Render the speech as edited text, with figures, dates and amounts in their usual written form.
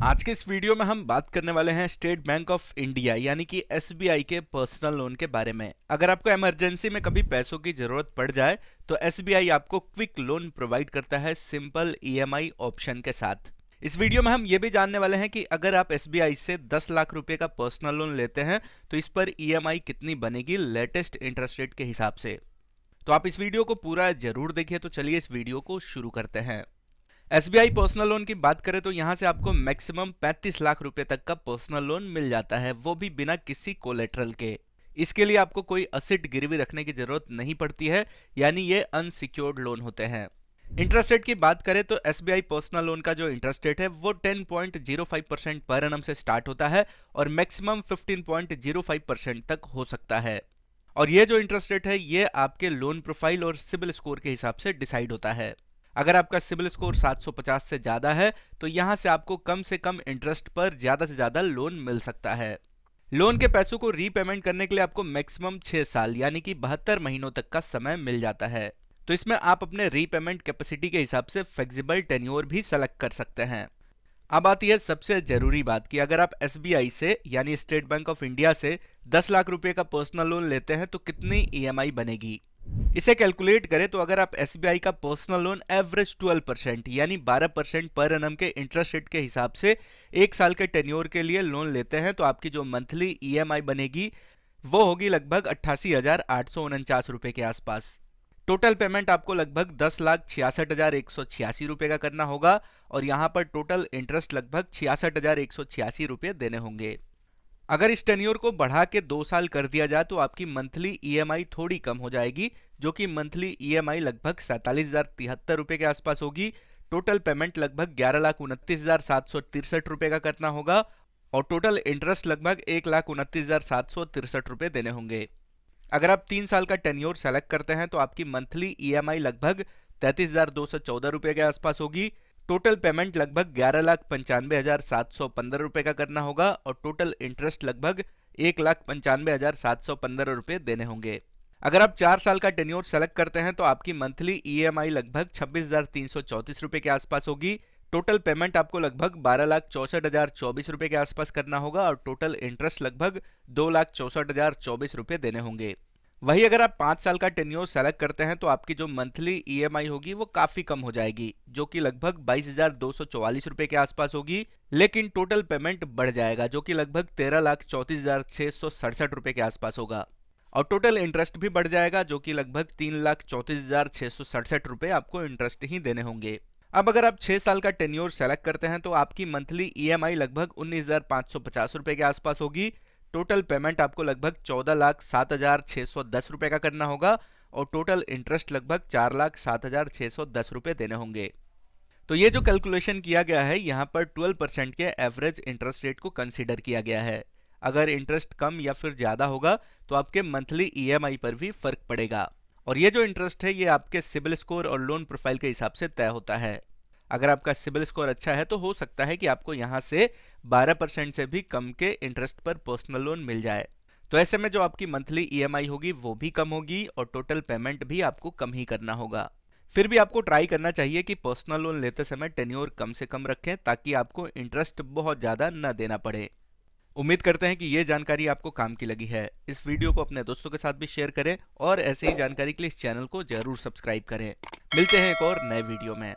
आज के इस वीडियो में हम बात करने वाले हैं स्टेट बैंक ऑफ इंडिया यानी कि एसबीआई के पर्सनल लोन के बारे में। अगर आपको इमरजेंसी में कभी पैसों की जरूरत पड़ जाए तो एसबीआई आपको क्विक लोन प्रोवाइड करता है सिंपल ईएमआई ऑप्शन के साथ। इस वीडियो में हम ये भी जानने वाले हैं कि अगर आप एसबीआई से 10 लाख रुपए का पर्सनल लोन लेते हैं तो इस पर ईएमआई कितनी बनेगी लेटेस्ट इंटरेस्ट रेट के हिसाब से। तो आप इस वीडियो को पूरा जरूर देखिए। तो चलिए इस वीडियो को शुरू करते हैं। एसबीआई पर्सनल लोन की बात करें तो यहां से आपको मैक्सिमम 35 लाख रुपए तक का पर्सनल लोन मिल जाता है, वो भी बिना किसी कोलेटरल के। इसके लिए आपको कोई असेट गिरवी रखने की जरूरत नहीं पड़ती है, यानी ये अनसिक्योर्ड लोन होते हैं। इंटरेस्ट रेट की बात करें तो एसबीआई पर्सनल लोन का जो इंटरेस्ट रेट है वो 10.05% पर एनम से स्टार्ट होता है और मैक्सिमम 15.05% तक हो सकता है। और ये जो इंटरेस्ट रेट है ये आपके लोन प्रोफाइल और सिबिल स्कोर के हिसाब से डिसाइड होता है। अगर आपका सिबिल स्कोर 750 से ज्यादा है तो यहां से कम इंटरेस्ट पर ज्यादा से ज्यादा लोन मिल सकता है। लोन के पैसों को रीपेमेंट करने के लिए आपको मैक्सिमम 6 साल यानी कि 72 महीनों तक का समय मिल जाता है। तो इसमें आप अपने रीपेमेंट कैपेसिटी के हिसाब से फ्लेक्सिबल टेन्योर भी सेलेक्ट कर सकते हैं। अब आती है सबसे जरूरी बात कि अगर आप एसबीआई से यानी स्टेट बैंक ऑफ इंडिया से 10 लाख रुपए का पर्सनल लोन लेते हैं तो कितनी ईएमआई बनेगी। इसे कैलकुलेट करें तो अगर आप एसबीआई का पर्सनल लोन एवरेज 12% यानी 12% पर एनम के इंटरेस्ट रेट के हिसाब से एक साल के टेन्योर के लिए लोन लेते हैं तो आपकी जो मंथली ईएमआई बनेगी वो होगी लगभग 88,849 रुपए के आसपास। टोटल पेमेंट आपको लगभग 10,66,186 रुपए का करना होगा और यहां पर टोटल इंटरेस्ट लगभग 66,186 रुपए देने होंगे। अगर इस टेन्योर को बढ़ा के 2 साल कर दिया जाए तो आपकी मंथली ईएमआई थोड़ी कम हो जाएगी, जो कि मंथली ईएमआई लगभग 47,073 रुपए के आसपास होगी। टोटल पेमेंट लगभग 11,29,763 रुपए का करना होगा और टोटल इंटरेस्ट लगभग 1,29,763 रुपए देने होंगे। अगर आप 3 साल का टेन्योर सेलेक्ट करते हैं तो आपकी मंथली ईएमआई लगभग 33,214 रुपए के आसपास होगी। टोटल पेमेंट लगभग 11,95,715 रुपए का करना होगा और टोटल इंटरेस्ट लगभग 1,95,715 रुपए देने होंगे। अगर आप 4 साल का टेन्योर सेलेक्ट करते हैं तो आपकी मंथली ईएमआई लगभग 26,334 रुपए के आसपास होगी। टोटल पेमेंट आपको लगभग 12,64,024 रुपए के आसपास करना होगा और टोटल इंटरेस्ट लगभग 2,64,024 रुपए देने होंगे। वही अगर आप 5 साल का टेन्योर सेलेक्ट करते हैं तो आपकी जो मंथली ईएमआई होगी वो काफी कम हो जाएगी, जो कि लगभग 22,244 रुपए के आसपास होगी, लेकिन टोटल पेमेंट बढ़ जाएगा जो कि लगभग 13,34,667 रुपए के आसपास होगा और टोटल इंटरेस्ट भी बढ़ जाएगा जो कि लगभग 3,34,667 रुपए आपको इंटरेस्ट ही देने होंगे। अब अगर आप 6 साल का टेन्योर सेलेक्ट करते हैं तो आपकी मंथली ईएमआई लगभग 19,550 रुपए के आसपास होगी। टोटल पेमेंट आपको लगभग 14,07,610 रुपए का करना होगा और टोटल इंटरेस्ट लगभग 4,07,610 रुपए देने होंगे। तो ये जो कैलकुलेशन किया गया है यहाँ पर 12% के एवरेज इंटरेस्ट रेट को कंसीडर किया गया है। अगर इंटरेस्ट कम या फिर ज्यादा होगा तो आपके मंथली ईएमआई पर भी फर्क पड़ेगा और ये जो इंटरेस्ट है ये आपके सिबिल स्कोर और लोन प्रोफाइल के हिसाब से तय होता है। अगर आपका सिबिल स्कोर अच्छा है तो हो सकता है कि आपको यहां से 12% से भी कम के इंटरेस्ट पर पर्सनल लोन मिल जाए। तो ऐसे में जो आपकी मंथली ईएमआई होगी वो भी कम होगी और टोटल पेमेंट भी आपको कम ही करना होगा। फिर भी आपको ट्राई करना चाहिए कि पर्सनल लोन लेते समय टेन्योर कम से कम रखें ताकि आपको इंटरेस्ट बहुत ज्यादा न देना पड़े। उम्मीद करते हैं कि ये जानकारी आपको काम की लगी है। इस वीडियो को अपने दोस्तों के साथ भी शेयर करें और ऐसे ही जानकारी के लिए इस चैनल को जरूर सब्सक्राइब करें। मिलते हैं एक और नए वीडियो में।